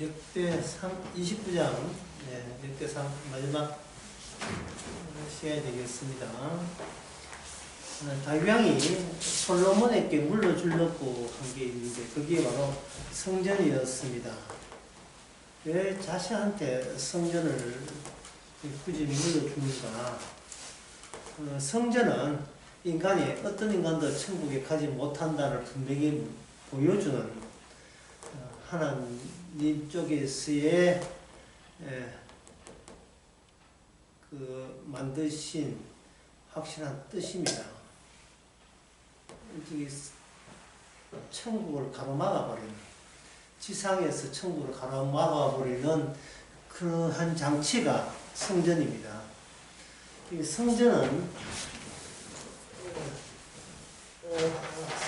역대 29장, 역대 3 마지막 시간이 되겠습니다. 다윗왕이 솔로몬에게 물려주려고 한 게 있는데 그게 바로 성전이었습니다. 왜 자신한테 성전을 굳이 물려주는가? 성전은 어떤 인간도 천국에 가지 못한다를 분명히 보여주는 하나님 쪽에서의 만드신 확실한 뜻입니다. 천국을 가로막아버리는, 지상에서 천국을 가로막아버리는 그러한 장치가 성전입니다. 이 성전은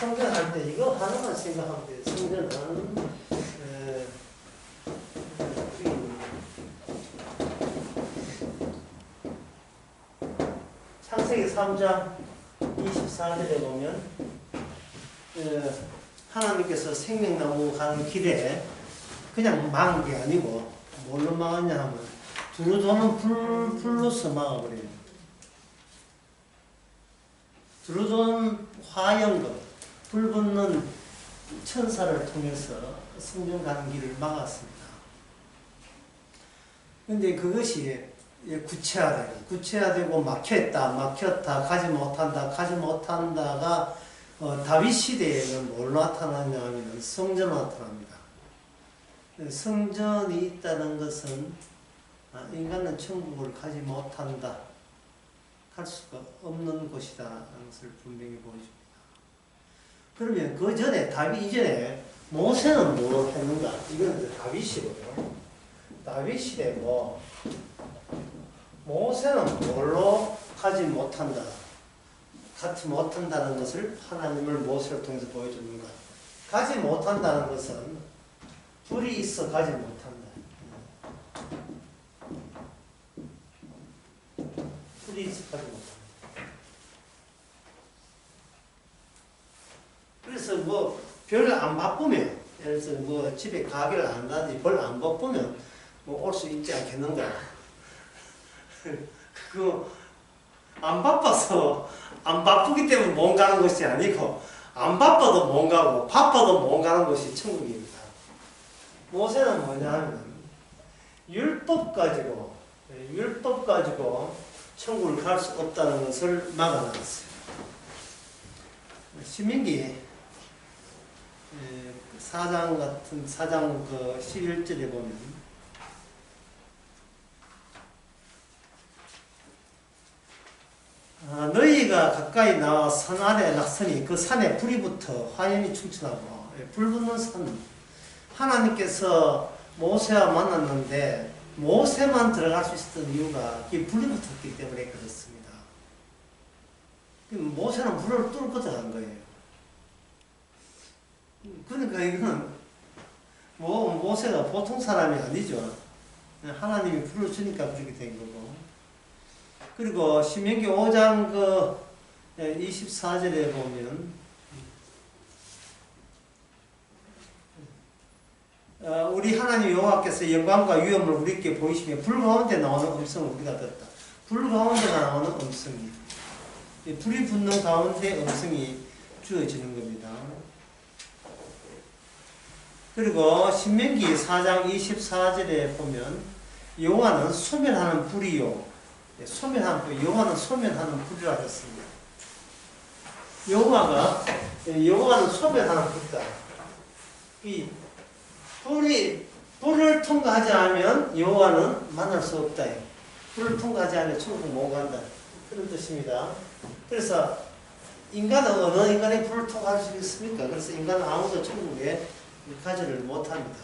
성전할 때 이거 하나만 생각하면 돼요. 성전은 창세기 3장 24절에 보면 하나님께서 생명나무 가는 길에 그냥 막은 게 아니고 뭘로 막았냐 하면 두루 도는 불로서 막아버려요. 두루 도는 화영금, 불 붙는 천사를 통해서 성전 가는 길을 막았습니다. 그런데 그것이 구체화되고 막혔다, 가지 못한다가 다윗 시대에는 뭘 나타나냐 하면 성전으로 나타납니다. 성전이 있다는 것은 인간은 천국을 가지 못한다, 갈 수가 없는 곳이다 하는 것을 분명히 보여줍니다. 그러면 그 전에 다윗 이전에 모세는 뭘 했는가? 이건 다윗이고요. 다윗 시대고 모세는 뭘로 가지 못한다, 갖지 못한다는 것을 하나님을 모세를 통해서 보여줍니다. 가지 못한다는 것은 불이 있어 가지 못한다. 불이 있어 가지 못한다. 그래서 별 안 바쁘면, 예를 들어서 집에 가게를 안 한다든지 별 안 바쁘면 올 수 있지 않겠는가? 안 바빠서, 안 바쁘기 때문에 못 가는 것이 아니고, 안 바빠도 못 가고, 바빠도 못 가는 것이 천국입니다. 모세는 뭐냐 하면, 율법 가지고 천국을 갈 수 없다는 것을 막아놨어요. 신명기 4장 11절에 보면, 너희가 가까이 나와 산 아래 낙서니 그 산에 불이 붙어 화염이 충천하고, 불 붙는 산. 하나님께서 모세와 만났는데 모세만 들어갈 수 있었던 이유가 불이 붙었기 때문에 그렇습니다. 모세는 불을 뚫고 들어간 거예요. 그러니까 이거는 모세가 보통 사람이 아니죠. 하나님이 불을 주니까 그렇게 된 거고. 그리고 신명기 5장 24절에 보면 우리 하나님 여호와께서 영광과 위엄을 우리에게 보이시며 불 가운데 나오는 음성을 우리가 듣다. 불 가운데 나오는 음성이, 불이 붙는 가운데 음성이 주어지는 겁니다. 그리고 신명기 4장 24절에 보면 여호와는 소멸하는 불이요, 여호와는 소멸하는 불이라고 했습니다. 여호와는 소멸하는 불이다. 이 불을 통과하지 않으면 여호와는 만날 수 없다. 불을 통과하지 않으면 천국 못 간다. 그런 뜻입니다. 그래서 인간은 어느 인간이 불을 통과할 수 있습니까? 그래서 인간은 아무도 천국에 가지를 못합니다.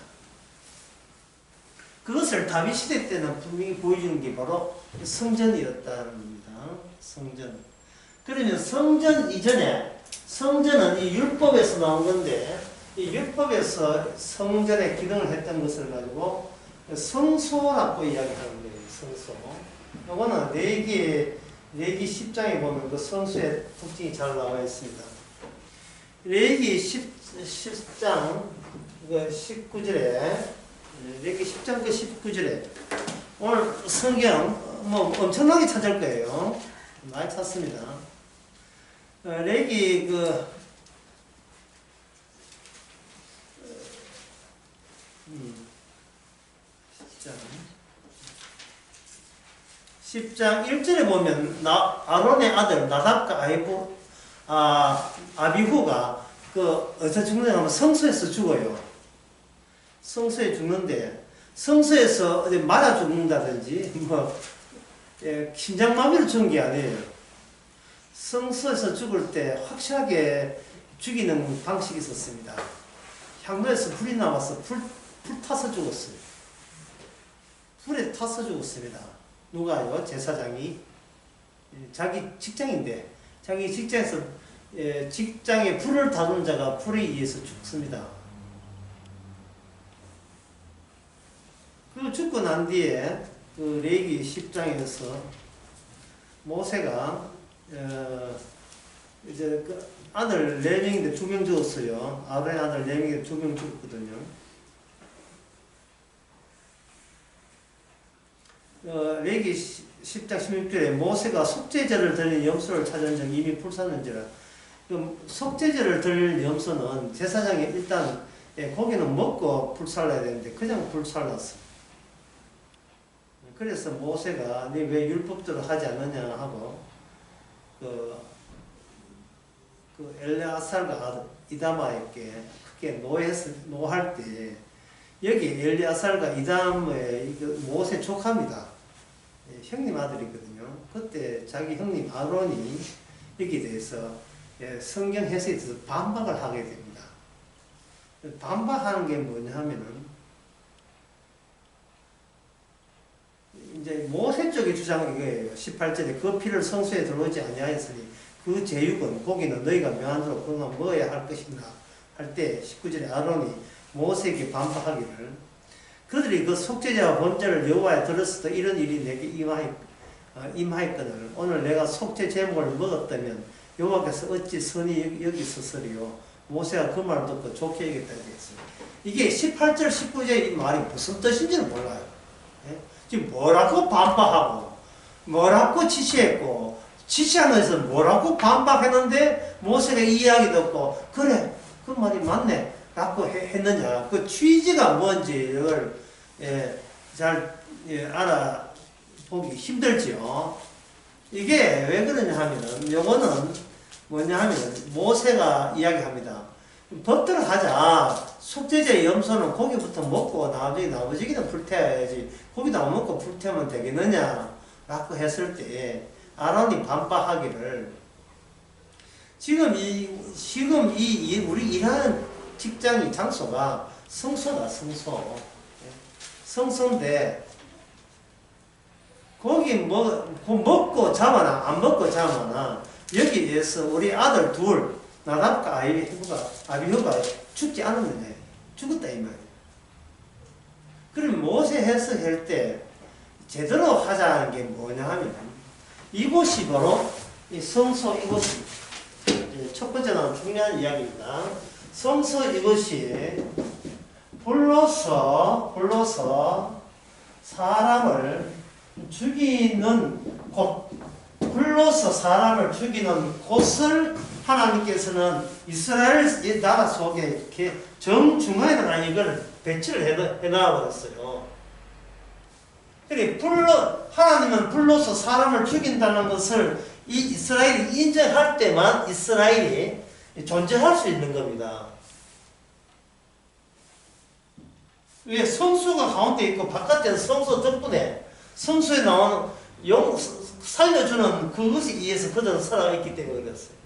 그것을 다윗 시대 때는 분명히 보여주는 게 바로 성전이었다는 겁니다. 성전. 그러면 성전 이전에, 성전은 이 율법에서 나온 건데, 이 율법에서 성전의 기능을 했던 것을 가지고 성소라고 이야기하는 거예요. 성소. 이거는 레위기 10장에 보면 그 성소의 특징이 잘 나와 있습니다. 레위기 10장 19절에 레기 10장 그 19절에 오늘 성경 뭐 엄청나게 찾을 거예요. 많이 찾습니다. 레기 그 10장 1절에 보면 아론의 아들 나답과 아비후가 그 어디서 죽느냐 하면 성소에서 죽어요. 성소에 죽는데 성소에서 어디 맞아 죽는다든지 뭐 심장마비로 죽은 게 아니에요. 성소에서 죽을 때 확실하게 죽이는 방식이 있었습니다. 향로에서 불이 나와서 불 타서 죽었어요. 불에 타서 죽었습니다. 누가요? 제사장이. 자기 직장인데 자기 직장에서 직장에 불을 다룬 자가 불에 의해서 죽습니다. 그리고 죽고 난 뒤에 그 레위기 10장에서 모세가 이제 그 아들 4명인데 2명 죽었어요. 아론의 아들 4명인데 2명 죽었거든요. 레위기 10장 16절에 모세가 속죄제를 드리는 염소를 찾은 적 이미 불살는지라. 속죄제를 드리는 염소는 제사장이 일단 고기는 먹고 불살라야 되는데 그냥 불살랐어. 그래서 모세가 네 왜 율법대로 하지 않느냐 하고 그 엘레아살과 아들 이다마에게 크게 노할 때 여기 엘레아살과 이다마의 모세 조카입니다. 형님 아들이거든요. 그때 자기 형님 아론이 여기에 대해서 성경 해석에 대해서 반박을 하게 됩니다. 반박하는 게 뭐냐 하면은 이제 모세 쪽의 주장은 이거예요. 18절에 그 피를 성소에 들어오지 아니하였으니 그 제육은 고기는 너희가 명하도록 그동안 먹어야 할 것이구나 할 때 19절에 아론이 모세에게 반박하기를 그들이 그 속죄제와 번제를 여호와에 들었을 때 이런 일이 내게 임하였거늘 오늘 내가 속죄 제목을 먹었다면 여호와께서 어찌 선이 여기서서리요. 모세가 그 말을 듣고 좋게 여겼다고 했어요. 이게 18절 19절 이 말이 무슨 뜻인지는 몰라요. 지금 뭐라고 반박하고 뭐라고 지시했고 지시하면서 뭐라고 반박했는데 모세가 이 이야기 듣고 그래 그 말이 맞네 라고 했느냐 그 취지가 뭔지를 잘 알아보기 힘들지요. 이게 왜 그러냐 하면은 요거는 뭐냐 하면은 모세가 이야기합니다. 법대로 하자. 속죄제 염소는 고기부터 먹고 나중에 나머지기는 불태워야지. 고기도 안 먹고 불태우면 되겠느냐 라고 했을 때 아론이 반박하기를 지금 우리 일하는 직장이 장소가 성소다. 성소인데 거기 먹고 자거나 안 먹고 자거나 여기에서 우리 아들 둘 나답과 아비후가 죽지 않았느냐 죽었다 이 말이에요. 그럼 모세 해석할 때 제대로 하자는 게 뭐냐 하면 이곳이 바로 이 성소 이곳이 첫 번째는 중요한 이야기입니다. 성소 이곳이 불로서 사람을 죽이는 곳 불로서 사람을 죽이는 곳을 하나님께서는 이스라엘 나라 속에 이렇게 정중앙에다가 이걸 배치를 해놔버렸어요. 그러니까 하나님은 불로서 사람을 죽인다는 것을 이 이스라엘이 인정할 때만 이스라엘이 존재할 수 있는 겁니다. 왜 성소가 가운데 있고 바깥에는 성소 덕분에 성소에 나오는 살려주는 그것에 의해서 그들은 살아있기 때문에 그랬어요.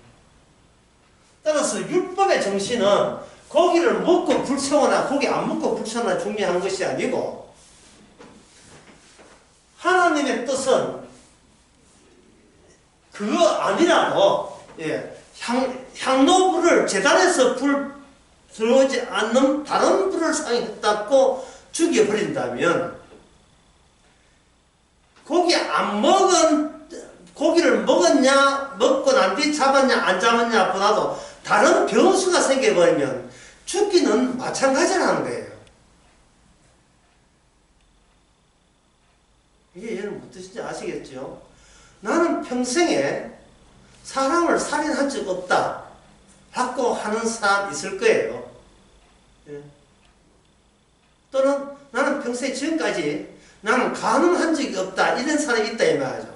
따라서 율법의 정신은 고기를 먹고 불태우나 고기 안 먹고 불태우나 중요한 것이 아니고 하나님의 뜻은 그거 아니라도 향로불을 제단에서 불 들어오지 않는 다른 불을 사용했다고 죽여버린다면 고기를 먹었냐 먹고 난 뒤 잡았냐 안 잡았냐 보다도 다른 변수가 생겨버리면 죽기는 마찬가지라는 거예요. 이게 얘는 무슨 뜻인지 아시겠죠? 나는 평생에 사람을 살인한 적 없다 라고 하는 사람 있을 거예요. 예. 또는 나는 평생 지금까지 나는 간음한 적이 없다 이런 사람이 있다 이 말이죠.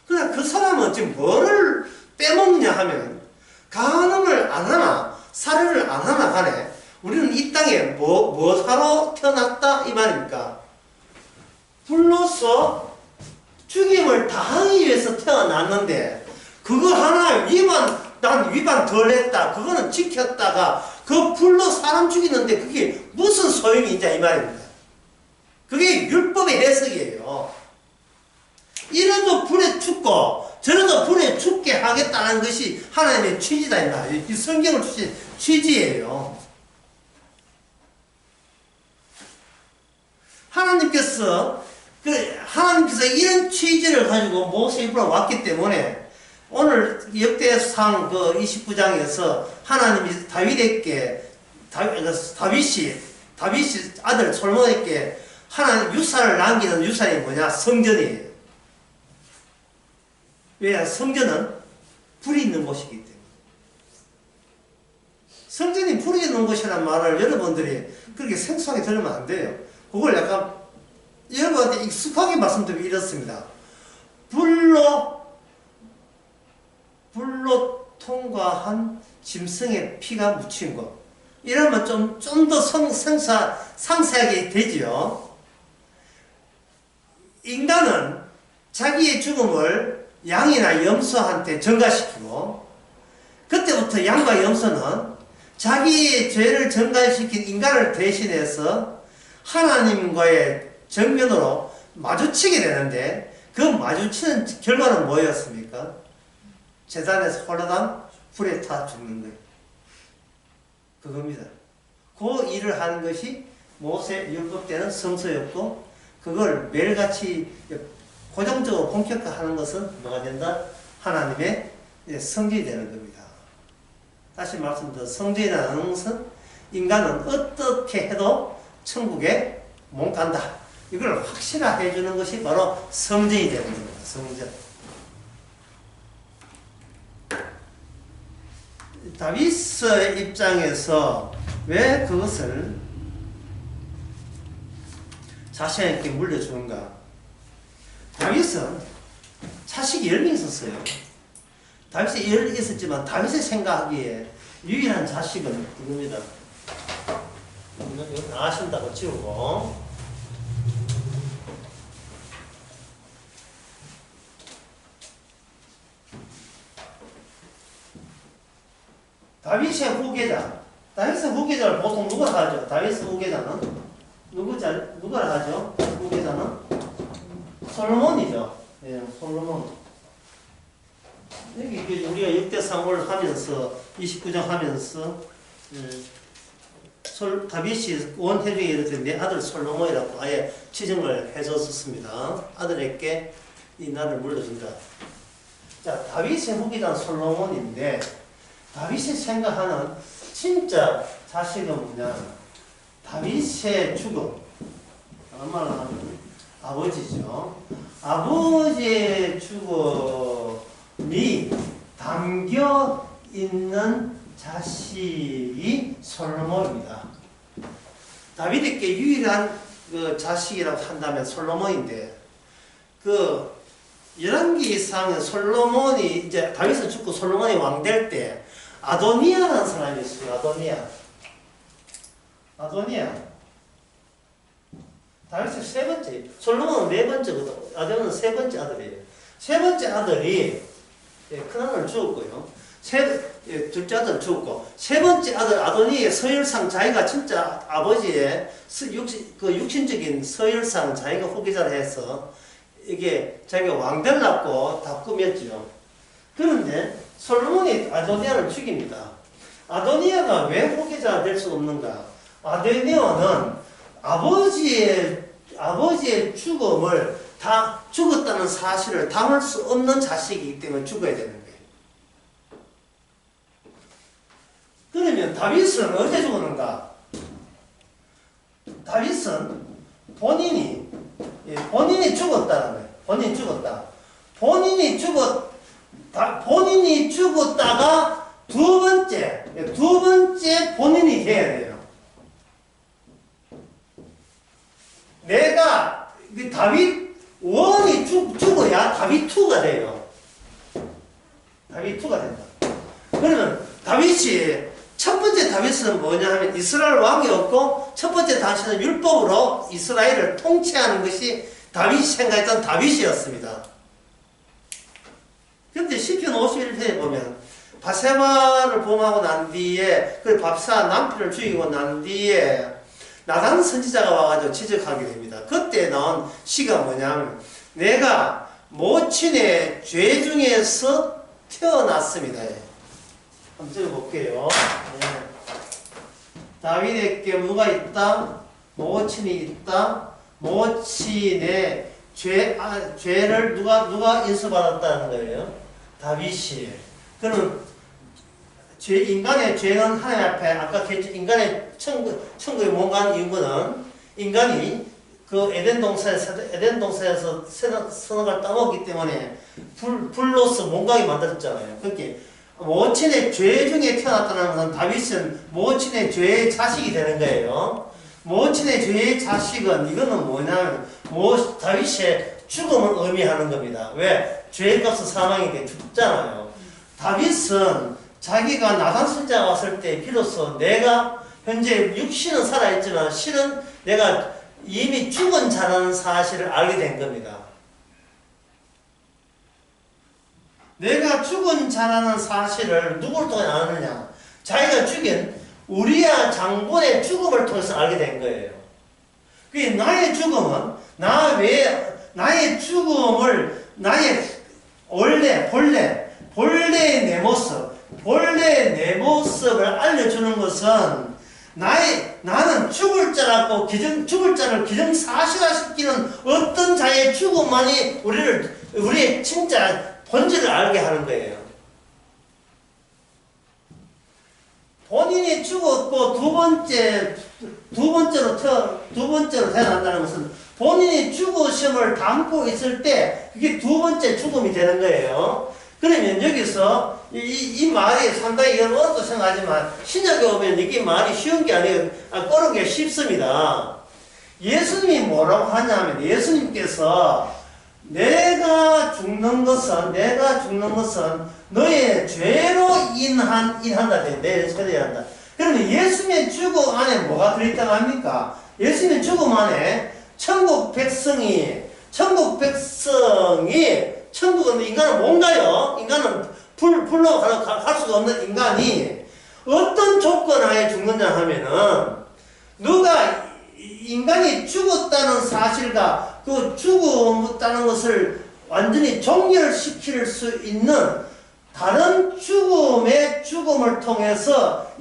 그러나 그 사람은 지금 뭐를 빼먹냐 하면 간음을 안 하나 살인을 안 하나 간에 우리는 이 땅에 뭐 사러 태어났다 이 말입니까? 불로써 죽임을 당하기 위해서 태어났는데 그거 하나 위반 덜 했다 그거는 지켰다가 그 불로 사람 죽이는데 그게 무슨 소용이 있냐 이 말입니다. 그게 율법의 해석이에요. 이래도 불에 죽고 저래도 불에 죽게 하겠다는 것이 하나님의 취지다 이 말이에요. 이 성경을 주신 취지예요. 하나님께서 이런 취지를 가지고 모세 입으로 왔기 때문에 오늘 역대상 그 29장에서 하나님이 다윗에게 다윗이 아들 솔로몬에게 하나님 유산을 남기는 유산이 뭐냐? 성전이에요. 왜? 성전은 불이 있는 곳이기 때문에. 성전이 불이 있는 곳이라는 말을 여러분들이 그렇게 생소하게 들으면 안 돼요. 그걸 약간 여러분한테 익숙하게 말씀드리면 이렇습니다. 불로 통과한 짐승의 피가 묻힌 것. 이러면 좀 더 상세하게 되지요. 인간은 자기의 죽음을 양이나 염소한테 전가시키고 그때부터 양과 염소는 자기의 죄를 전가시킨 인간을 대신해서 하나님과의 정면으로 마주치게 되는데 그 마주치는 결과는 뭐였습니까? 제단에서 홀라당 불에 타 죽는 거예요. 그겁니다. 그 일을 하는 것이 모세 율법 때는 성소였고 그걸 매일같이 고정적으로 본격화하는 것은 뭐가 된다? 하나님의 성전이 되는 겁니다. 다시 말씀드려 성전이라는 것은 인간은 어떻게 해도 천국에 못 간다. 이걸 확실하게 해주는 것이 바로 성전이 되는 겁니다. 성전. 다윗의 입장에서 왜 그것을 자신에게 물려주는가? 다윗은 자식이 10명 있었어요. 다윗이 10명 있었지만 다윗이 생각하기에 유일한 자식은 누굽니다. 이거 나가신다고 지우고 다윗의 후계자를 보통 누가 하죠? 다윗의 후계자는 누가 하죠? 후계자는 솔로몬이죠. 예, 솔로몬. 여기 우리가 역대상을 하면서 29장 하면서 다윗이 원해중에 이렇게 내 아들 솔로몬이라고 아예 지정을 해줬습니다. 아들에게 이 나를 물려준다. 자, 다윗의 후계자는 솔로몬인데 다윗이 생각하는 진짜 자식은 뭐냐? 다윗의 죽음. 다른 말로 하면 아버지죠. 아버지의 죽음이 담겨 있는 자식이 솔로몬입니다. 다윗에게 유일한 그 자식이라고 한다면 솔로몬인데 그 열왕기상은 솔로몬이 이제 다윗은 죽고 솔로몬이 왕 될 때 아도니아라는 사람이 있어요. 아도니아. 다윗은 세 번째, 솔로몬은 네 번째거든. 아도니아는 세 번째 아들이에요. 세 번째 아들이 큰아들 죽었고요. 둘째 아들 죽었고 세 번째 아들 아도니의 서열상 자기가 진짜 아버지의 육신적인 서열상 자기가 후계자를 해서 이게 자기가 왕 되려고 다 꾸몄죠. 그런데 솔로몬이 아도니아를 죽입니다. 아도니아가 왜 후계자가 될 수 없는가? 아도니아는 아버지의 죽음을 다 죽었다는 사실을 담을 수 없는 자식이기 때문에 죽어야 되는 거예요. 그러면 다윗은 어떻게 죽었는가? 다윗은 본인이 예, 본인이 죽었다는 거예요. 본인이 죽었다. 본인이 죽었다가 두 번째 본인이 돼야 돼요. 내가 다윗 1이 죽어야 다윗 2가 돼요. 다윗 2가 된다. 그러면 다윗이 첫 번째 다윗은 뭐냐 하면 이스라엘 왕이었고 첫 번째 다윗은 율법으로 이스라엘을 통치하는 것이 다윗이 생각했던 다윗이었습니다. 근데 시편 51편에 보면 바세바를 범하고 난 뒤에 그 밥사 남편을 죽이고 난 뒤에 나단 선지자가 와가지고 지적하게 됩니다. 그때 나온 시가 뭐냐면 내가 모친의 죄 중에서 태어났습니다. 한번 읽어볼게요. 네. 다윗에게 누가 있다? 모친이 있다. 모친의 죄를 누가 인수받았다는 거예요? 다윗이. 그럼 인간의 죄는 하나님 앞에 아까 인간의 천국에 못 간 이유는 인간이 그 에덴 동산에서 선악을 따먹기 때문에 불로서 못 가게 만들었잖아요. 그렇게 모친의 죄 중에 태어났다는 것은 다윗은 모친의 죄의 자식이 되는 거예요. 모친의 죄의 자식은 이거는 뭐냐면 다윗의 죽음을 의미하는 겁니다. 왜? 죄의 값은 사망이 돼 죽잖아요. 다윗은 자기가 나단 선지자가 왔을 때 비로소 내가 현재 육신은 살아있지만 실은 내가 이미 죽은 자라는 사실을 알게 된 겁니다. 내가 죽은 자라는 사실을 누구를 통해 아느냐? 자기가 죽인 우리야 장본의 죽음을 통해서 알게 된 거예요. 그게 나의 죽음은 나의 죽음을 나의 본래의 내 모습을 알려주는 것은 나는 죽을 자라고 죽을 자를 기정사실화시키는 어떤 자의 죽음만이 우리의 진짜 본질을 알게 하는 거예요. 본인이 죽었고 두 번째로 태어난다는 것은 본인이 죽으심을 담고 있을 때 그게 두 번째 죽음이 되는 거예요. 그러면 여기서 이 말이 상당히 어렵다고 생각하지만 신약에 오면 이게 말이 쉬운 게 아니에요. 꺼는 게 쉽습니다. 예수님이 뭐라고 하냐면 예수님께서 내가 죽는 것은 너의 죄로 인한다. 내 죄로 인한다. 그러면 예수님의 죽음 안에 뭐가 들어있다고 합니까? 예수님의 죽음 안에 천국 백성은 인간은 뭔가요? 인간은 불로 갈 수가 없는 인간이 어떤 조건 하에 죽느냐 하면은 누가 인간이 죽었다는 사실과 그 죽었다는 것을 완전히 종결시킬 수 있는 다른 죽음을 통해서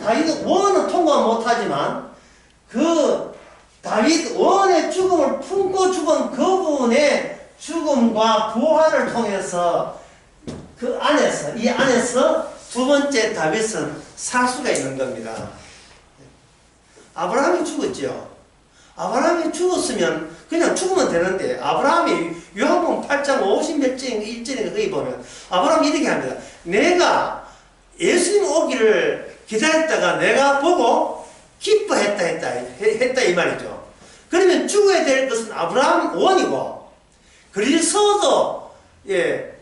다윗 원은 통과 못하지만 그 다윗 원의 죽음을 품고 죽은 그분의 죽음과 부활을 통해서 이 안에서 두 번째 다윗은 살 수가 있는 겁니다. 아브라함이 죽었죠. 아브라함이 죽었으면 그냥 죽으면 되는데 아브라함이 요한복음 8장 50몇 절 1절에 거기 보면 아브라함이 이렇게 합니다. 내가 예수님 오기를 기다렸다가 내가 보고 기뻐했다 이 말이죠. 그러면 죽어야 될 것은 아브라함 원이고 그리스도도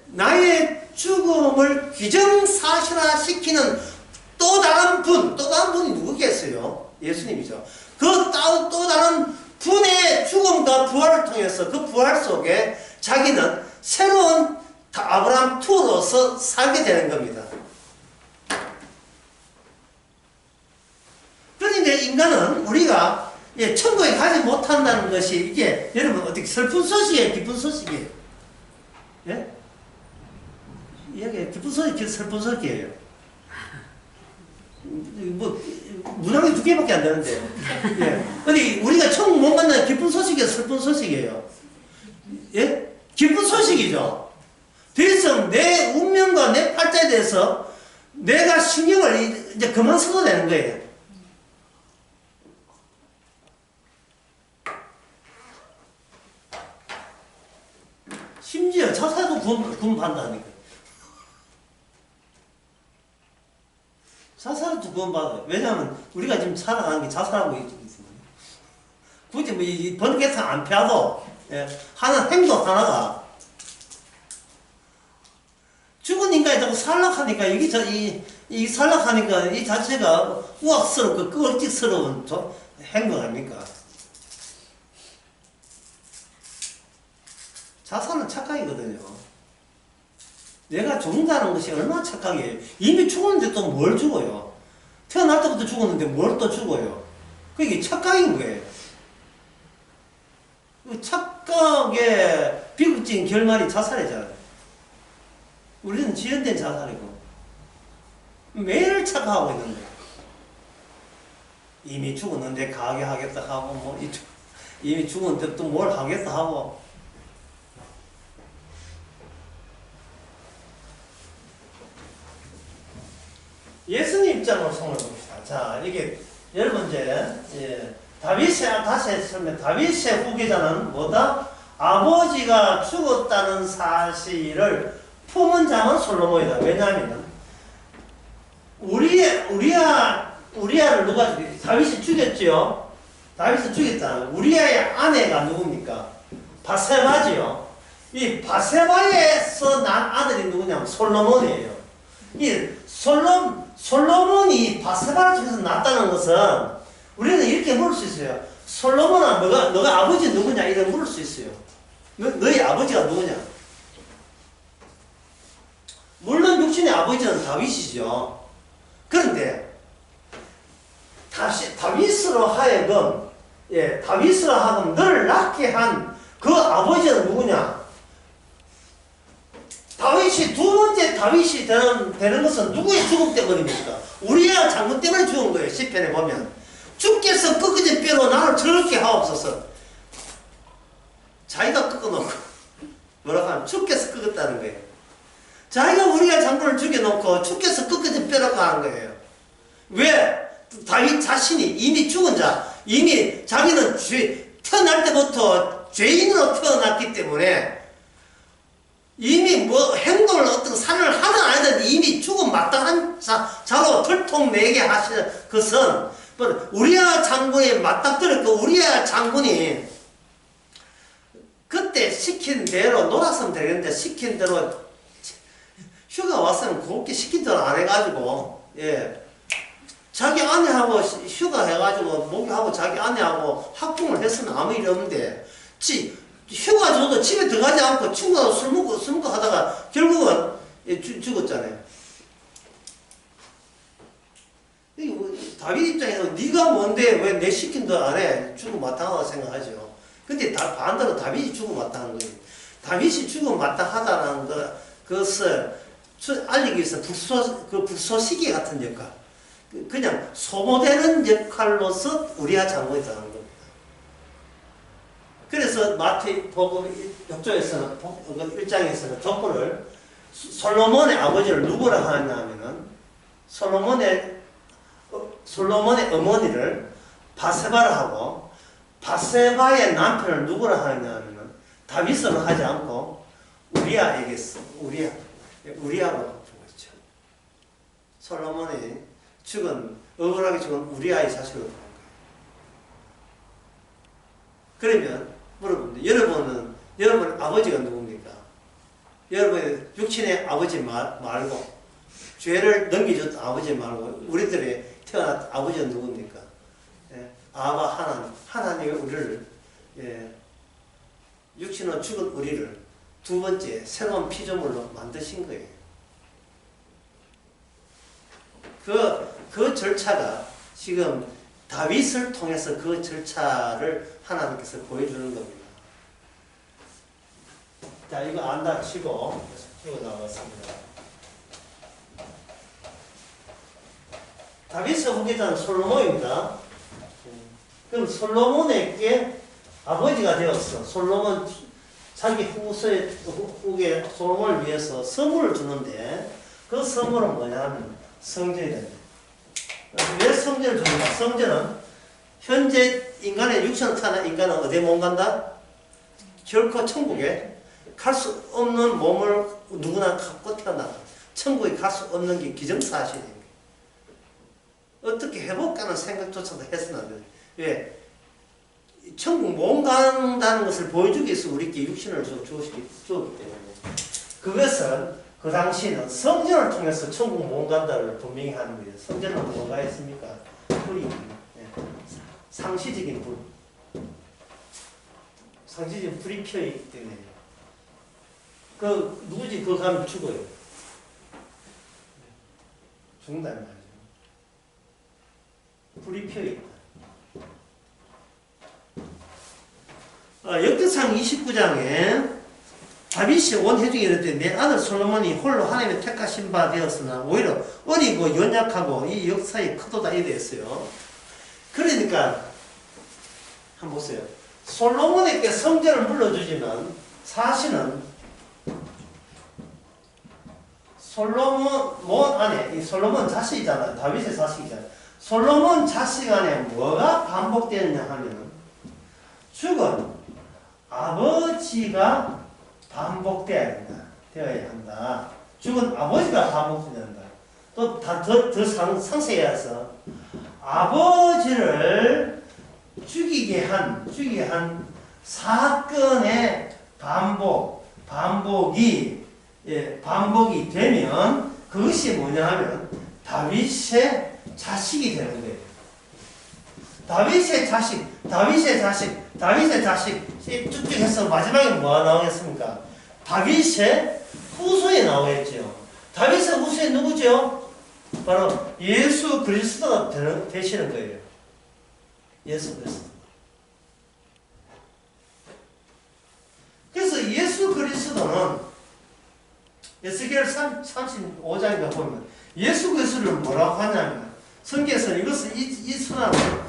나의 죽음을 기정사실화시키는 또 다른 분이 누구겠어요? 예수님이죠. 그 또 다른 분의 죽음과 부활을 통해서 그 부활 속에 자기는 새로운 아브라함 2로서 살게 되는 겁니다. 그런데 인간은 우리가 천국에 가지 못한다는 것이 이게 여러분 어떻게 슬픈 소식이에요? 기쁜 소식이에요? 예? 이게 기쁜 소식, 슬픈 소식이에요. 문항이 2개밖에 안 되는데. 예. 근데 우리가 천국 못 만나는 기쁜 소식이에요? 슬픈 소식이에요? 예? 기쁜 소식이죠. 더 이상 내 운명과 내 팔자에 대해서 내가 신경을 이제 그만 써도 되는 거예요. 자살도 구원받는다니까. 자살도 구원받아요. 왜냐하면 우리가 지금 살아가는 게 자살하고 있거든요. 굳이 뭐 이 번개상 안 피하도 예, 하는 행동 하나가 죽은 인간이 자꾸 살락하니까 이 살락하니까 이 자체가 우악스럽고 끄덕지스러운 행동 아닙니까? 자살은 착각이거든요. 내가 죽는다는 것이 얼마나 착각이에요. 이미 죽었는데 또 뭘 죽어요? 태어날 때부터 죽었는데 뭘 또 죽어요? 그게 착각인 거예요. 그 착각의 비극적인 결말이 자살이잖아요. 우리는 지연된 자살이고 매일 착각하고 있는 거예요. 이미 죽었는데 가게 하겠다 하고 뭐 이미 죽었는데 또 뭘 하겠다 하고 예수님 입장으로 성을 봅시다. 자, 이게 여러분 이제 다윗의 설명, 다윗의 후계자는 뭐다? 아버지가 죽었다는 사실을 품은 자는 솔로몬이다. 왜냐하면 우리아를 누가 다윗이 죽였지요? 다윗이 죽였잖아. 우리아의 아내가 누굽니까? 바세바지요. 이 바세바에서 난 아들이 누구냐면 솔로몬이에요. 이 솔로몬이 바세바를 통해서 낳았다는 것은 우리는 이렇게 물을 수 있어요. 솔로몬아, 너가 아버지 누구냐? 이렇게 물을 수 있어요. 너희 아버지가 누구냐? 물론 육신의 아버지는 다윗이죠. 그런데 다윗으로 하여금 너를 낳게 한 그 아버지는 누구냐? 다윗이 두 번째 다윗이 되는 것은 누구의 죽음 때문입니까? 우리야 장군 때문에 죽은 거예요. 시편에 보면 주께서 꺾어진 뼈로 나를 저렇게 하옵소서. 자기가 꺾어놓고 뭐라고 하면 주께서 꺾었다는 거예요. 자기가 우리가 장군을 죽여놓고 주께서 꺾어진 뼈라고 하는 거예요. 왜? 다윗 자신이 이미 죽은 자, 이미 자기는 태어날 때부터 죄인으로 태어났기 때문에 이미 뭐 행동을 어떤 살을 하든 안 하든 이미 죽음 마땅한 자로 들통내게 하신 것은 우리아 장군이 맞닥뜨렸고 우리아 장군이 그때 시킨 대로 놀았으면 되겠는데 시킨 대로 휴가 왔으면 곱게 시킨 대로 안 해가지고 자기 아내하고 휴가 해가지고 목욕하고 자기 아내하고 합궁을 했으면 아무 일이 없는데 휴가 줘도 집에 들어가지 않고 친구하고 술 먹고 하다가 결국은 죽었잖아요. 다윗 입장에서 네가 뭔데 왜 내 시킨 대로 안 해? 죽음 마땅하다고 생각하죠. 근데 반대로 다윗이 죽음 마땅한 거예요. 다윗이 죽음 마땅하다는 그것을 알리기 위해서 북소시기 같은 역할, 그냥 소모되는 역할로서 우리아 장군이 당한 겁니다. 그래서 마태복음 6장에서는 1장에서는 조건을 솔로몬의 아버지를 누구라 하냐 하면은 솔로몬의 어머니를 바세바라 하고 바세바의 남편을 누구라 하냐 하면은 다윗으로 하지 않고 우리아에게서 우리아로 보고 있죠. 솔로몬이 억울하게 죽은 우리아의 자식으로 보는 거예요. 그러면 물어봅니다. 여러분 아버지가 누굽니까? 여러분의 육신의 아버지 말고 죄를 넘겨줬던 아버지 말고 우리들의 태어난 아버지는 누굽니까? 아바 하나님이 우리를 육신으로 죽은 우리를 두 번째 새로운 피조물로 만드신 거예요. 그 절차가 지금 다윗을 통해서 그 절차를 하나님께서 보여주는 겁니다. 자, 이거 안다 치고 나왔습니다. 다윗의 후계자는 솔로몬입니다. 그럼 솔로몬에게 아버지가 되었어. 솔로몬 자기 후계 솔로몬을 위해서 선물을 주는데 그 선물은 뭐냐면 성전이 됩니다. 왜 성전을 줍니까? 성전은 현재 인간의 육신을 타는 인간은 어디에 못 간다? 결코 천국에 갈 수 없는 몸을 누구나 갖고 태어났다. 천국에 갈 수 없는 게 기정사실입니다. 어떻게 해볼까는 생각조차도 해서는 안 돼요. 왜? 천국 못 간다는 것을 보여주기 위해서 우리께 육신을 주었기 때문에. 그것은 그 당시에는 성전을 통해서 천국 못 간다를 분명히 하는 거예요. 성전은 뭐가 했습니까? 불이. 상시적인 불. 상시적인 불이 피어있기 때문에. 누구지 그거 가면 죽어요. 죽는다는 말이죠. 불이 피어있다. 역대상 29장에 다윗이 온 회중이 이랬더니 내 아들 솔로몬이 홀로 하나님의 택하신 바 되었으나 오히려 어리고 연약하고 이 역사에 크도다 이래 했어요. 그러니까 한번 보세요. 솔로몬에게 성전을 물려주지만 사실은 솔로몬 안에 이 솔로몬 자식이잖아요. 다윗의 자식이잖아요. 솔로몬 자식 안에 뭐가 반복되느냐 하면 죽은 아버지가 반복되어야 한다. 죽은 아버지가 반복되어야 한다. 또 더 상세히 해서 아버지를 죽이게 한 사건의 반복이 되면 그것이 뭐냐 하면 다윗의 자식이 되는 거예요. 다윗의 자식 쭉쭉 해서 마지막에 뭐가 나오겠습니까? 다윗의 후손이 나오겠죠. 다윗의 후손이 누구죠? 바로 예수 그리스도가 되시는 거예요. 예수 그리스도. 그래서 예수 그리스도는 에스겔 35장에 보면 예수 그리스도를 뭐라고 하냐면 성경에서는 이것을 이 순환을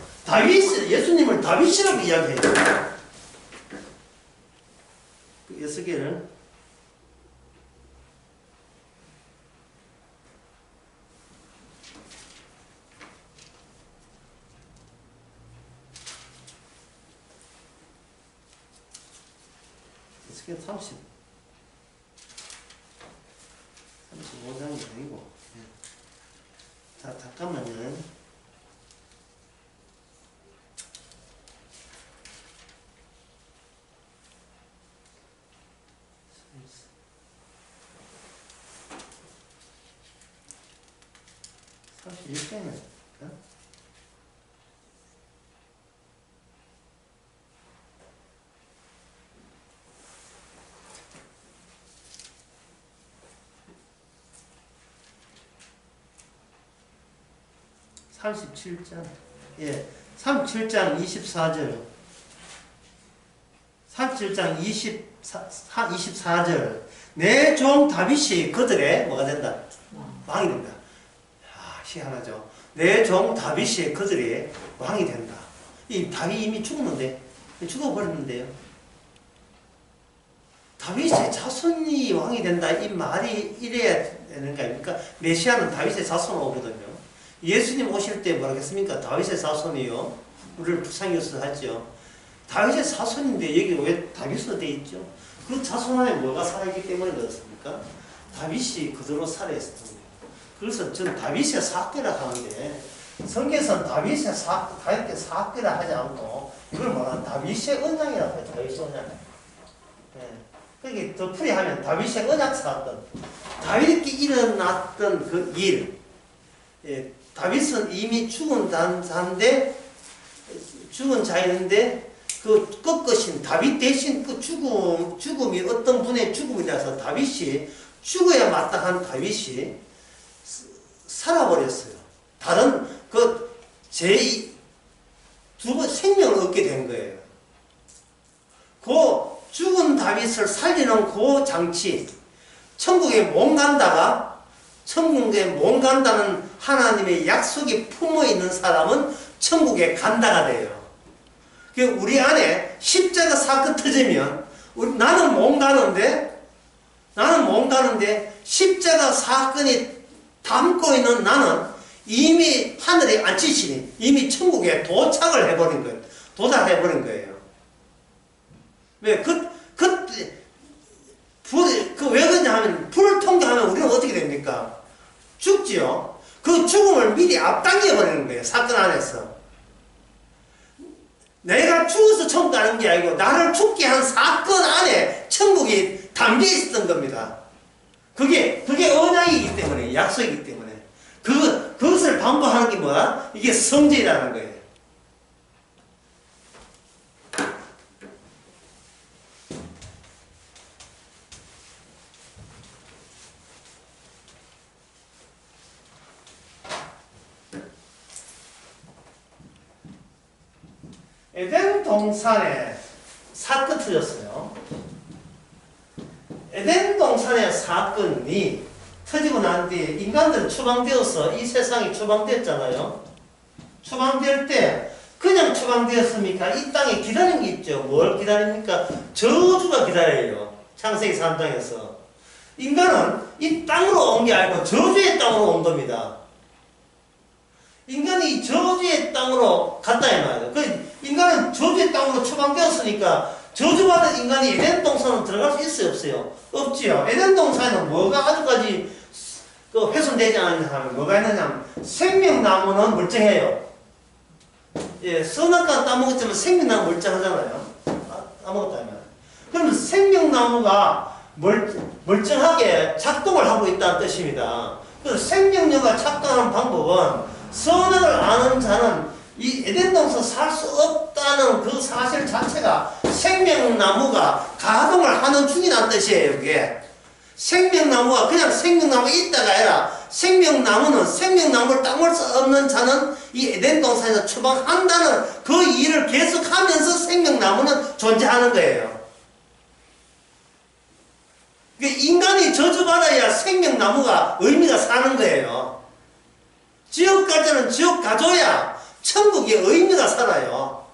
예수님을 다윗이라고 이야기해요. 에스겔을 에스겔 35장이 아니고 자 잠깐만요. 사실 1장이니까 37장. 예. 37장 24절. 37장 24절. 내 종 다윗이 그들의 뭐가 된다? 왕이 된다. 희한하죠. 내 종 다윗이 그들의 왕이 된다. 이 다윗이 이미 죽어버렸는데요. 다윗의 자손이 왕이 된다. 이 말이 이래야 되는 거 아닙니까? 메시아는 다윗의 자손이거든요. 예수님 오실 때 뭐라 했습니까? 다윗의 자손이요. 우리를 불쌍히 하죠. 다윗의 자손인데 여기 왜 다윗으로 되어 있죠? 그 자손 안에 뭐가 살아있기 때문에 그렇습니까? 다윗이 그대로 살아있었던 거예요. 그래서 저는 다윗의 사학계라 하는데 성경에서는 다윗의 사학계라 하지 않고 그걸 말하는 다윗의 언약이라고 해요. 다윗의 언약. 그게 더 풀이하면 다윗의 언약 사건. 다윗에게 일어났던 그 일. 다윗은 이미 죽은 자인데 그 꺾으신 다윗 대신 그 죽음이 어떤 분의 죽음이라서 다윗이 죽어야 마땅한 다윗이 살아버렸어요. 다른 두 번 생명을 얻게 된 거예요. 그 죽은 다윗을 살리는 그 장치, 천국에 못 간다는 하나님의 약속이 품어 있는 사람은 천국에 간다가 돼요. 우리 안에 십자가 사건 터지면 나는 못 가는데 십자가 사건이 담고 있는 나는 이미 하늘에 앉히시니 이미 천국에 도착을 해버린 거예요. 도달해버린 거예요. 왜? 왜 그러냐 하면, 불을 통과하면 우리는 어떻게 됩니까? 죽지요? 그 죽음을 미리 앞당겨 버리는 거예요. 사건 안에서. 내가 죽어서 천국 가는 게 아니고, 나를 죽게 한 사건 안에 천국이 담겨 있었던 겁니다. 그게 언약이기 때문에, 약속이기 때문에. 그것을 반복하는 게 뭐야? 이게 성전이라는 거예요. 에덴 동산에 사건 터졌어요. 에덴 동산의 사건이 터지고 난 뒤에 인간들은 추방되어서 이 세상이 추방되었잖아요. 추방될 때 그냥 추방되었습니까? 이 땅에 기다린 게 있죠. 뭘 기다립니까? 저주가 기다려요. 창세기 3장에서. 인간은 이 땅으로 온 게 아니고 저주의 땅으로 온 겁니다. 인간이 저주의 땅으로 갔다 이 말이에요. 그 인간은 저주의 땅으로 추방되었으니까 저주받은 인간이 에덴 동산은 들어갈 수 있어요, 없어요? 없지요. 에덴 동산에는 뭐가 아직까지 훼손되지 않느냐 하면 뭐가 있느냐, 생명나무는 멀쩡해요. 예, 선악과는 따먹었지만 생명나무 멀쩡하잖아요. 따먹었다면. 그러면 생명나무가 멀쩡하게 작동을 하고 있다는 뜻입니다. 그래서 생명력가 작동하는 방법은, 선악을 아는 자는 이 에덴 동산 살 수 없다는 그 사실 자체가 생명나무가 가동을 하는 중이라는 뜻이에요. 그게 생명나무가 그냥 생명나무가 있다가 아니라, 생명나무는 생명나무를 따먹을 수 없는 자는 이 에덴 동산에서 추방한다는 그 일을 계속하면서 생명나무는 존재하는 거예요. 인간이 저주받아야 생명나무가 의미가 사는 거예요. 지옥 가자는 지옥 가줘야 천국의 의미가 살아요.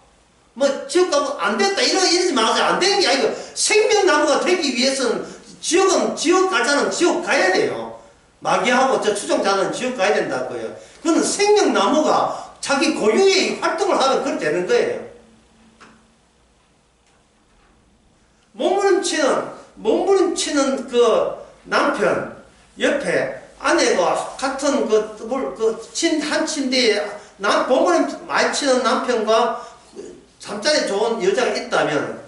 뭐 지옥 가면 안 됐다 이러지 마세요. 안 되는 게 아니고, 생명나무가 되기 위해서는 지옥 가자는 지옥 가야 돼요. 마귀하고 저 추종자는 지옥 가야 된다고요. 그건 생명나무가 자기 고유의 활동을 하면 그렇게 되는 거예요. 몸부림치는 그 남편 옆에 아내가 같은 한 침대에 몸부림 많이 치는 남편과 잠자리 좋은 여자가 있다면,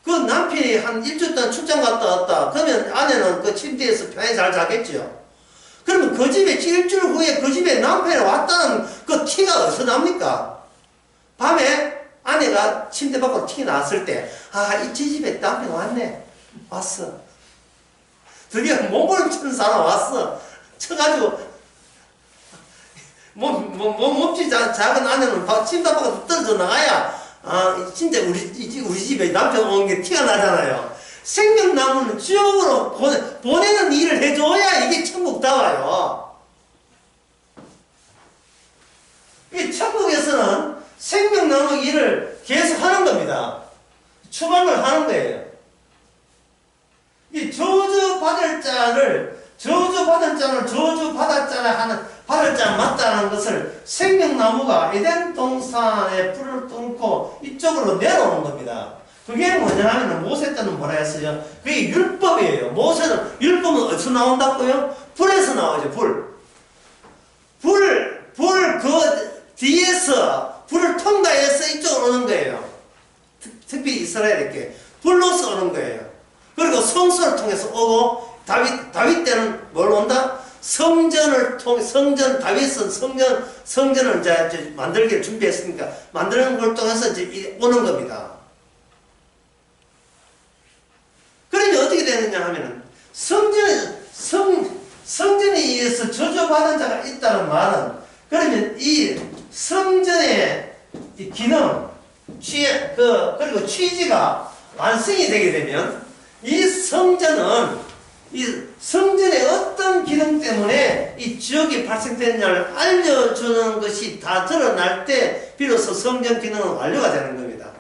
그 남편이 한 일주일 동안 출장 갔다 왔다. 그러면 아내는 그 침대에서 편히 잘 자겠죠. 그러면 그 집에 일주일 후에 그 집에 남편이 왔다는 그 티가 어디서 납니까? 밤에 아내가 침대 밖으로 튀어나왔을 때, 이 집에 남편 왔네. 왔어. 드디어 몸부림 치는 사람 왔어. 쳐가지고 몸집이 작은 아내는 침대 밖으로 떨어져 나가야, 진짜 우리 집에 남편 온 게 티가 나잖아요. 생명나무는 지옥으로 보내는 일을 해줘야 이게 천국다워요. 이 천국에서는 생명나무 일을 계속 하는 겁니다. 추방을 하는 거예요. 이 저주받을 자를 저주받을 자를 하는, 받을 자 맞다는 것을 생명나무가 에덴 동산에 불을 뚫고 이쪽으로 내려오는 겁니다. 그게 뭐냐 하면, 모세 때는 뭐라 했어요? 그게 율법이에요. 모세는, 율법은 어디서 나온다고요? 불에서 나오죠, 그 뒤에서 불을 통과해서 이쪽으로 오는 거예요. 특별히 이스라엘에게 불로서 오는 거예요. 그리고 성소를 통해서 오고, 다윗 때는 뭘 온다? 다윗은 성전을 이제 만들기를 준비했으니까, 만드는 걸 통해서 이제 오는 겁니다. 그러니 어떻게 되느냐 하면은, 성전에 의해서 저주받은 자가 있다는 말은, 그러면 이 성전의 이 기능, 그리고 취지가 완성이 되게 되면, 이 성전의 어떤 기능 때문에 이 지옥이 발생되느냐를 알려주는 것이 다 드러날 때 비로소 성전 기능은 완료가 되는 겁니다.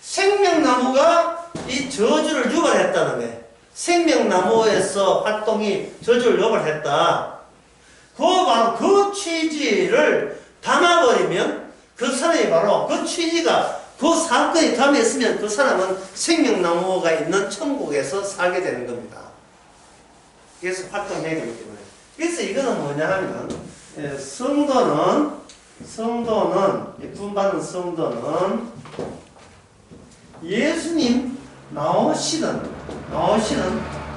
생명나무가 이 저주를 유발했다는 거예요. 생명나무에서 활동이 저주를 유발했다. 그 취지를 담아버리면 그 사람이 바로 그 취지가 그 사건이 담했으면 그 사람은 생명나무가 있는 천국에서 살게 되는 겁니다. 그래서 활동해야 되기 때문에. 그래서 이거는 뭐냐 하면, 성도는, 구원받는 성도는 예수님 나오시는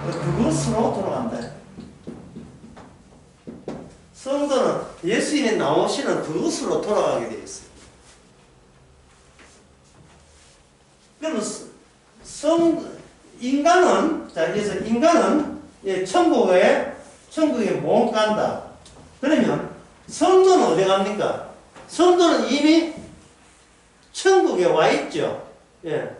그것으로 돌아간다. 성도는 예수님이 나오시는 그것으로 돌아가게 되어 있어요. 그러면 인간은, 자, 그래서 인간은 천국에 못 간다. 그러면 성도는 어디 갑니까? 성도는 이미 천국에 와 있죠. 예.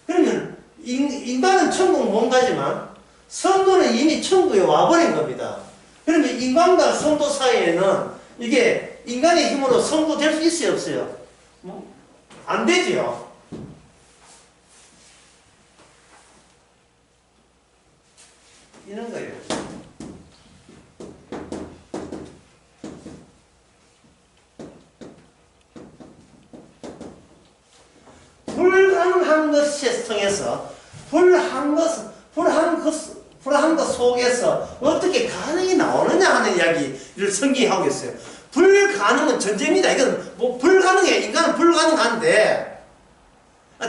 그러면 인간은 천국 못 가지만 성도는 이미 천국에 와버린 겁니다. 그러면 인간과 성도 사이에는 이게 인간의 힘으로 성도 될 수 있어요, 없어요? 안 되지요. 이런 거예요. 불가능한 것에 통해서 불한 것 속에서 어떻게 가능이 나오느냐 하는 이야기를 성경이 하고 있어요. 불가능은 전제입니다. 이건 뭐 불가능해. 인간은 불가능한데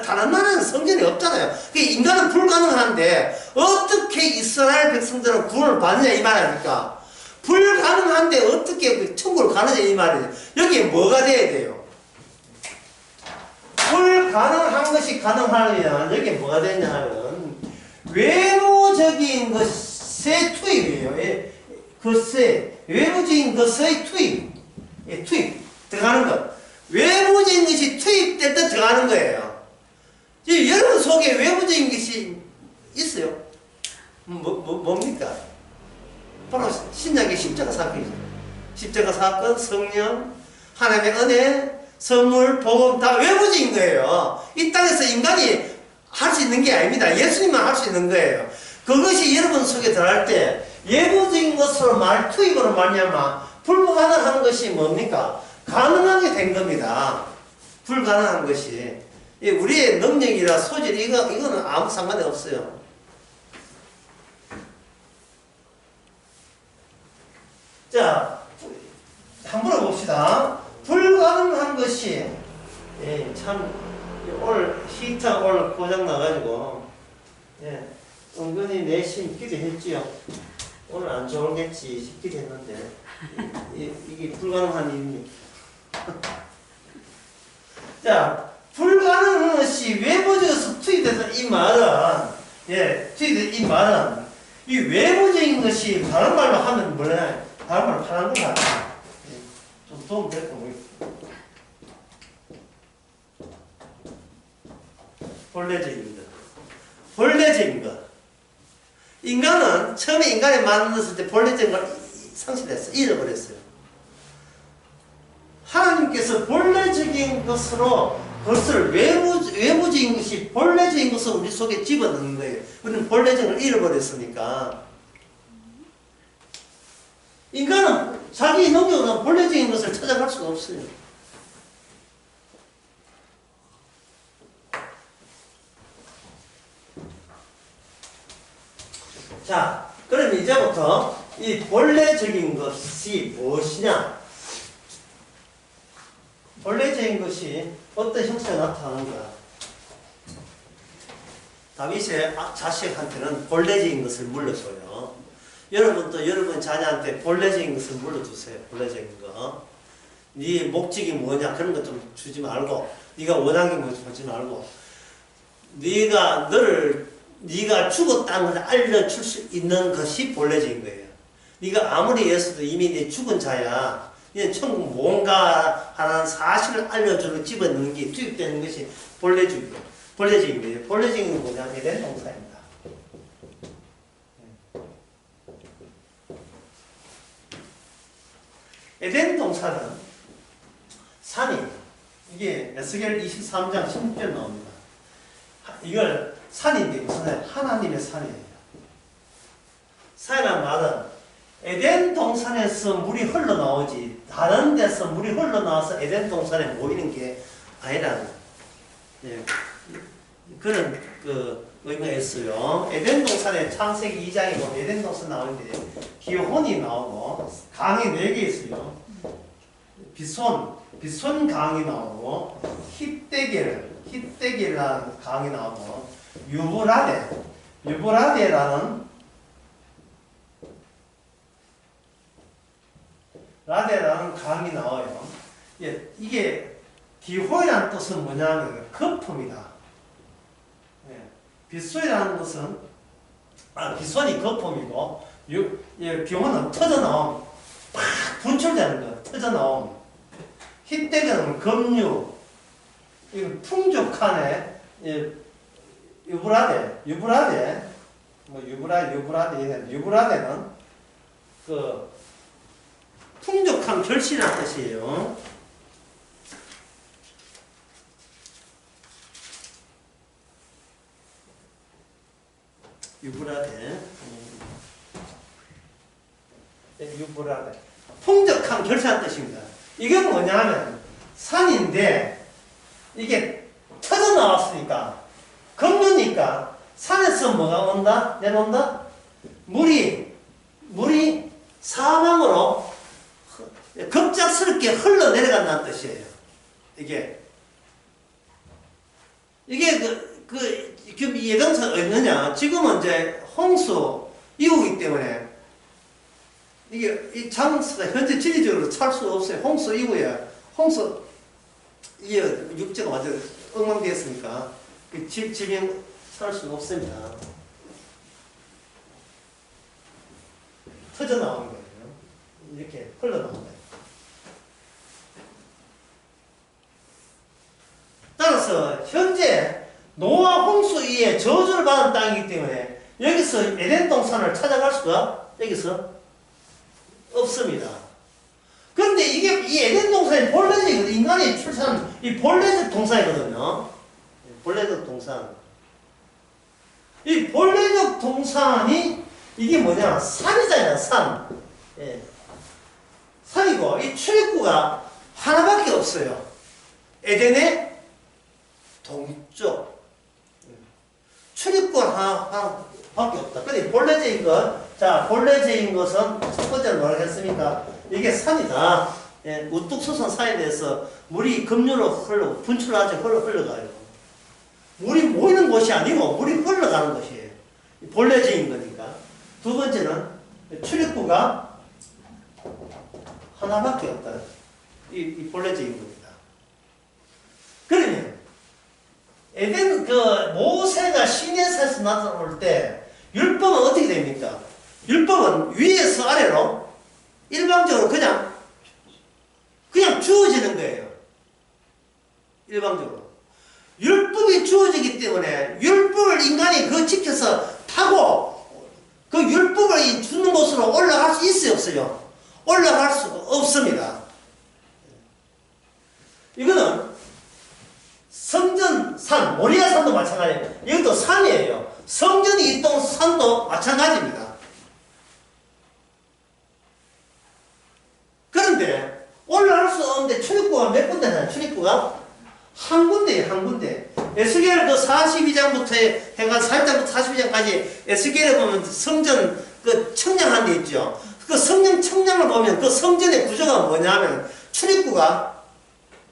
다른 나라는 성전이 없잖아요. 인간은 불가능한데 어떻게 이스라엘 백성들은 구원을 받느냐 이 말이니까 불가능한데 어떻게 천국을 가느냐 이 말이에요. 여기에 뭐가 돼야 돼요? 불가능한 것이 가능하려면 여기에 뭐가 되냐 하면 외부적인 것의 투입이에요. 외부적인 것의 투입. 들어가는 것. 외부적인 것이 투입될 때 들어가는 거예요. 여러분 속에 외부적인 것이 있어요. 뭡니까? 바로 신약의 십자가 사건이죠. 십자가 사건, 성령, 하나님의 은혜, 선물, 복음 다 외부적인 거예요. 이 땅에서 인간이 할 수 있는 게 아닙니다. 예수님만 할 수 있는 거예요. 그것이 여러분 속에 들어갈 때 외부적인 것으로 투입으로 말미암아 불가능한 것이 뭡니까? 가능하게 된 겁니다. 불가능한 것이. 우리의 능력이라 소질 이거는 아무 상관이 없어요. 자, 한번 물어봅시다. 불가능한 것이 참 오늘 히터 오늘 고장 나가지고 은근히 내심 기대했지요. 오늘 안 좋을겠지 싶기도 했는데 이게 불가능한 일입니다. 자, 불가능한 것이 외부적으로 투입돼서 이 말은 이 외부적인 것이 다른 말로 하면 뭐냐? 다른 말로 하는 거 같아. 좀 도움 될까 모르겠어. 본래적인 것. 인간은 처음에 인간이 만들었을 때 본래적인 걸 상실했어요. 잃어버렸어요. 하나님께서 본래적인 것으로 그것을 외부적인 것이 본래적인 것을 우리 속에 집어넣는 거예요. 우리는 본래적인 걸 잃어버렸으니까. 인간은 자기 능력으로 본래적인 것을 찾아갈 수가 없어요. 자, 그럼 이제부터 이 본래적인 것이 무엇이냐? 본래적인 것이 어떤 형태로 나타나는가? 다윗의 자식한테는 본래적인 것을 물려줘요. 여러분도 여러분 자녀한테 본래적인 것을 물려주세요. 본래적인 거. 네 목적이 뭐냐 그런 거 좀 주지 말고, 네가 원하는 게 뭔지 주지 말고, 네가 죽었다는 걸 알려줄 수 있는 것이 본래적인 거예요. 네가 아무리 예수도 이미 네 죽은 자야. 얘는 천국 뭔가 하는 사실을 알려주는 집어넣는 게 투입되는 것이 본래적인 거예요. 본래적인 건 뭐냐? 에덴 동산입니다. 에덴 동산은 산이, 이게 에스겔 23장 16절 나옵니다. 이걸 산인데 무슨 하나님의 산이에요. 산이란 말은 에덴 동산에서 물이 흘러나오지 다른 데서 물이 흘러나와서 에덴 동산에 모이는 게 아니라는 거예요. 예, 그런 그 의미가 있어요. 에덴 동산의 창세기 2장에 보면 에덴 동산 나오는데 기혼이 나오고 강이 4개 있어요. 비손 강이 나오고 힛데겔이라는 강이 나오고 유브라데라는 강이 나와요. 예, 이게 기호이라는 뜻은 뭐냐면 거품이다. 예, 빗소이라는 것은 빗소이 거품이고 기호는 터져나옴, 팍 분출되는 거, 터져나옴. 힛데겔은 급류, 이건 풍족한에 유브라데는 그 풍족한 결실이라는 뜻이에요. 유브라데. 풍족한 결실이라는 뜻입니다. 이게 뭐냐면 산인데 이게 터져 나왔으니까 급류니까 산에서 뭐가 온다? 내려온다? 물이 사방으로 급작스럽게 흘러내려간다는 뜻이에요. 이게 지금 예정사 어디느냐? 지금은 이제 홍수 이후이기 때문에 이게 이 장소가 현재 지리적으로 찰 수 없어요. 홍수 이후에 이게 육지가 완전 엉망되었으니까 지명 살 수는 없습니다. 터져 나오는 거예요. 이렇게 흘러나오는 거예요. 따라서 현재 노아 홍수 이후에 저주를 받은 땅이기 때문에 여기서 에덴 동산을 찾아갈 수가 여기서 없습니다. 그런데 이게 이 에덴 동산이 본래적 인간이 출산한 이 본래적 동산이거든요. 본래적 동산. 이 본래적 동산이 이게 뭐냐? 산이잖아요, 산. 예. 산이고 이 출입구가 하나밖에 없어요. 에덴의 동쪽. 출입구가 하나밖에 없다. 근데 본래적인 것, 본래적인 것은 첫 번째로 뭐라고 했습니까? 이게 산이다. 예, 우뚝 솟은 산에 대해서 물이 급류로 분출하지 흘러가요. 물이 모이는 곳이 아니고 물이 흘러가는 것이에요. 본래적인 거니까. 두 번째는 출입구가 하나밖에 없다. 이 본래적인 겁니다. 그러면 에덴 모세가 시내산에서 나타날 때 율법은 어떻게 됩니까? 율법은 위에서 아래로 일방적으로 그냥 주어지는 거예요. 일방적으로. 율법이 주어지기 때문에 율법을 인간이 지켜서 타고 그 율법을 주는 곳으로 올라갈 수 있어요, 없어요? 올라갈 수가 없습니다. 이거는 성전산, 모리아산도 마찬가지예요. 이것도 산이에요. 성전이 있던 산도 마찬가지입니다. 그런데 올라갈 수 없는데 출입구가 몇 군데나 출입구가 한 군데예요, 한 군데. 에스겔 42장부터 해가 4장부터 42장까지 에스겔에 보면 성전 청량한 데 있죠. 그 성전 청량을 보면 그 성전의 구조가 뭐냐면 출입구가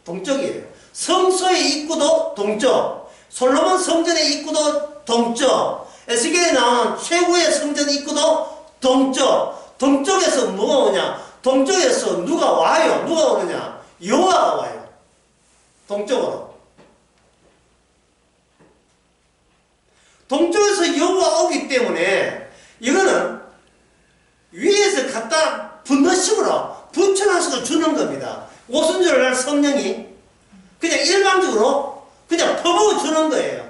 동쪽이에요. 성소의 입구도 동쪽, 솔로몬 성전의 입구도 동쪽, 에스겔에 나오는 최고의 성전 입구도 동쪽. 동쪽에서 뭐가 오냐? 동쪽에서 누가 와요? 누가 오느냐? 여호와가 와요. 동쪽으로. 동쪽에서 여호와가 오기 때문에 이거는 위에서 갖다 분노식으로 분천하셔서 주는 겁니다. 오순절을 날 성령이 그냥 일방적으로 그냥 퍼부어 주는 거예요.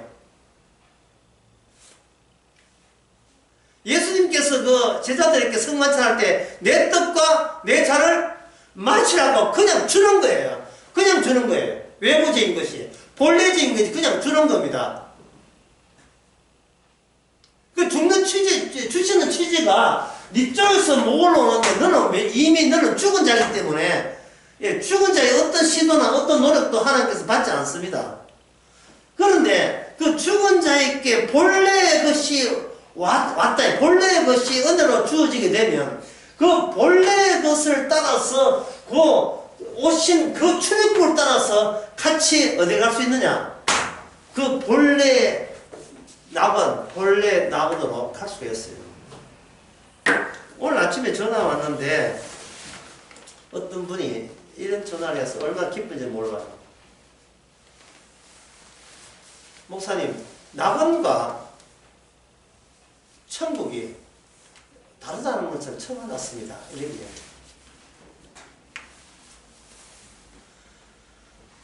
예수님께서 제자들에게 성만찬할 때 내 떡과 내 잔을 마시라고 그냥 주는 거예요. 그냥 주는 거예요. 외부적인 것이. 본래적인 것이 그냥 주는 겁니다. 그 주시는 취지가 네 쪽에서 못 올라오는데 너는 죽은 자이기 때문에 죽은 자의 어떤 시도나 어떤 노력도 하나님께서 받지 않습니다. 그런데 그 죽은 자에게 본래의 것이 왔다. 본래의 것이 은혜로 주어지게 되면 그 본래의 것을 따라서 그 오신 그 출애굽을 따라서 같이 어디 갈 수 있느냐? 그 본래 낙원으로 갈 수가 있어요. 오늘 아침에 전화 왔는데 어떤 분이 이런 전화를 해서 얼마나 기쁜지 몰라요. 목사님, 낙원과 천국이 다르다는 것을 처음 알았습니다. 이런 얘기예요.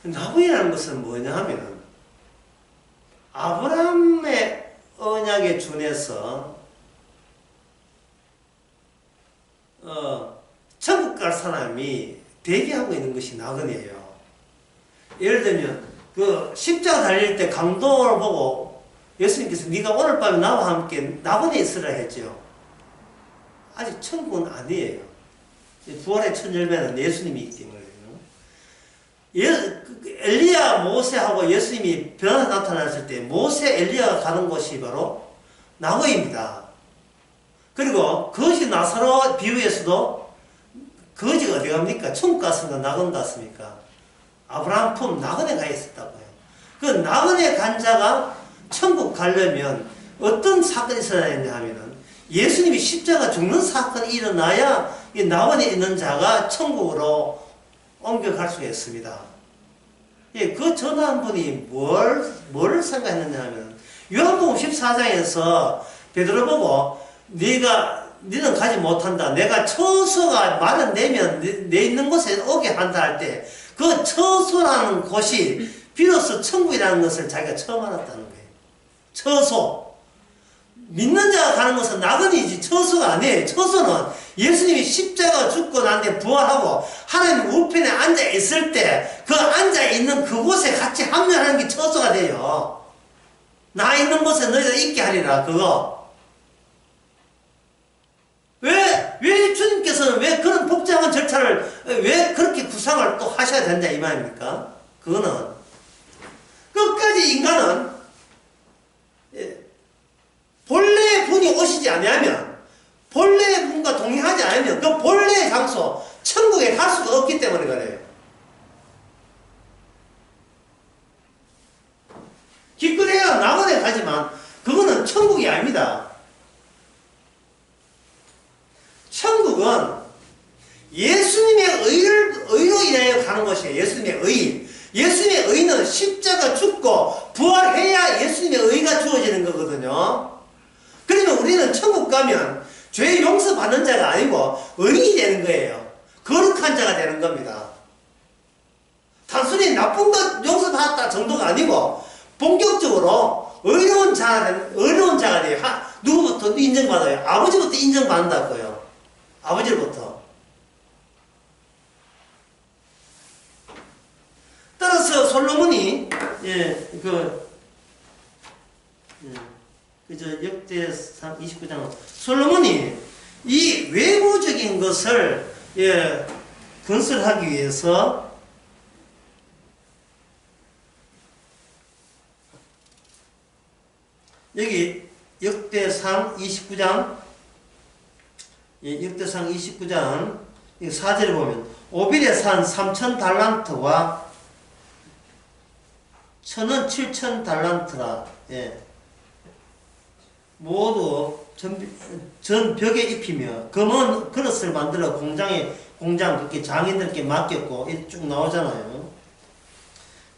낙원이라는 것은 뭐냐 하면 아브라함의 언약에 준해서 천국 갈 사람이 대기하고 있는 것이 낙원이에요. 예를 들면 그 십자가 달릴 때 강도를 보고 예수님께서 네가 오늘 밤에 나와 함께 낙원에 있으라 했죠. 아직 천국은 아니에요. 부활의 첫 열매는 예수님이 있기 때문에요. 엘리야 모세하고 예수님이 변화가 나타났을 때 모세 엘리야가 가는 곳이 바로 낙원입니다. 그리고 거지 나사로 비유에서도 거지가 어디 갑니까? 천국 갔습니까? 낙원 갔습니까? 아브라함 품 낙원에 가 있었다고요. 그 낙원에 간 자가 천국 가려면 어떤 사건이 있어야 했냐 하면은 예수님이 십자가 죽는 사건이 일어나야 이 낙원에 있는 자가 천국으로 옮겨갈 수가 있습니다. 예, 그 전화한 분이 뭐를 생각했느냐 하면 요한복음 14장에서 베드로 보고 너는 가지 못한다. 내가 처소가 마련되면 내 있는 곳에 오게 한다 할 때 그 처소라는 곳이 비로소 천국이라는 것을 자기가 처음 알았다는 거예요. 처소. 믿는 자가 가는 것은 낙원이지 처소가 아니에요. 처소는 예수님이 십자가 죽고 난 뒤에 부활하고 하나님 우편에 앉아 있을 때 그 앉아 있는 그곳에 같이 합류하는 게 처소가 돼요. 나 있는 곳에 너희들 있게 하리라. 그거. 왜 주님께서는 왜 그런 복잡한 절차를 왜 그렇게 구상을 또 하셔야 된다 이 말입니까? 그거는 끝까지 인간은 본래의 분이 오시지 않으면 본래의 분과 동행하지 않으면 그 본래의 장소 천국에 갈 수가 없기 때문에 그래요. 기껏해야 낙원에 가지만 그거는 천국이 아닙니다. 천국은 예수님의 의로 인하여 가는 것이에요. 예수님의 의. 예수님의 의는 십자가 죽고 부활해야 예수님의 의가 주어지는 거거든요. 그러면 우리는 천국 가면 죄 용서받는 자가 아니고 의인이 되는 거예요. 거룩한 자가 되는 겁니다. 단순히 나쁜 것 용서받았다 정도가 아니고 본격적으로 의로운 자가 돼요. 누구부터 인정받아요? 아버지부터 인정받는다고요. 아버지로부터. 따라서 솔로몬이 역대상 29장 솔로몬이 이 외부적인 것을 건설하기 위해서 여기 역대상 29장 역대상 29장 4절에 보면 오빌의 산 3,000달란트와 천은 7,000달란트라 모두 전 벽에 입히며 검은 그릇을 만들어 공장 그렇게 장인들께 맡겼고 이렇게 쭉 나오잖아요.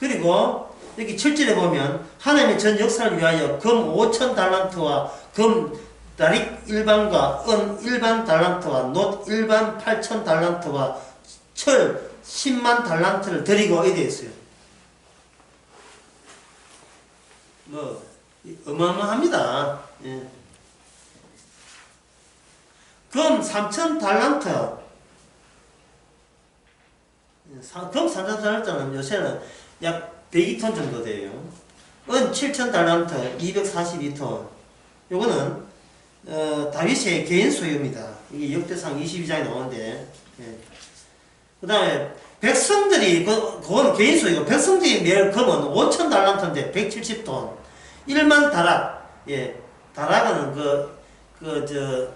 그리고 여기 7절에 보면 하나님의 전 역사를 위하여 금 5,000달란트와 금 다릭 일반과 은 일반 달란트와 놋 일반 8,000달란트와 철 10만 달란트를 드리고 이래 있어요. 어마어마합니다. 금 3,000달란트 금 3,000달란트는 요새는 약 102톤 정도 돼요. 은 7,000달란트 242톤 요거는 다윗의 개인 소유입니다. 이게 역대상 22장에 나오는데 그 다음에 백성들이, 그건 개인소이고, 백성들이 낼 금은 5,000달란트인데 170톤. 1만 다락. 예. 다락은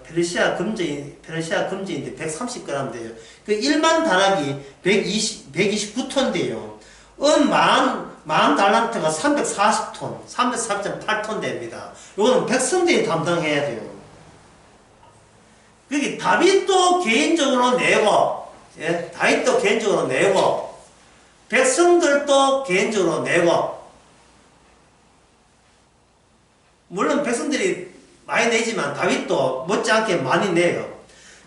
페르시아 금제인데 130g 돼요. 그 1만 다락이 129톤 돼요. 만 달란트가 340톤, 340.8톤 됩니다. 이거는 백성들이 담당해야 돼요. 그게 다윗도 개인적으로 내고, 예, 다윗도 개인적으로 내고, 백성들도 개인적으로 내고, 물론 백성들이 많이 내지만 다윗도 못지않게 많이 내요.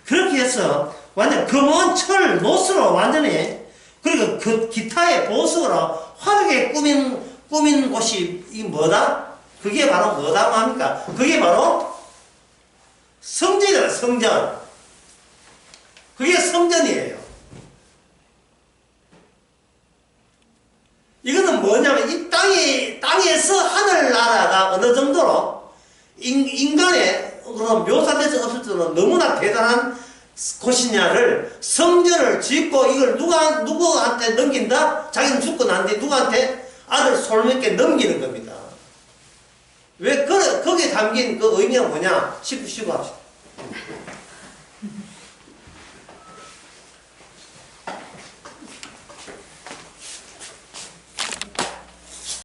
그렇게 해서 완전 금원, 철, 노스로 완전히, 그리고 그 기타의 보석으로 화려하게 꾸민 곳이 이 뭐다? 그게 바로 뭐다고 합니까? 그게 바로 성전이다, 성전. 그게 성전이에요. 이거는 뭐냐면 이 땅에서 하늘나라가 어느 정도로 인간의 그런 묘사돼서 없을 정도로 너무나 대단한 곳이냐를 성전을 짓고 이걸 누구한테 넘긴다? 자기는 죽고 난 뒤에 누구한테 아들 솔로몬께 넘기는 겁니다. 왜 거기에 담긴 그 의미가 뭐냐? 쉬고 합시다.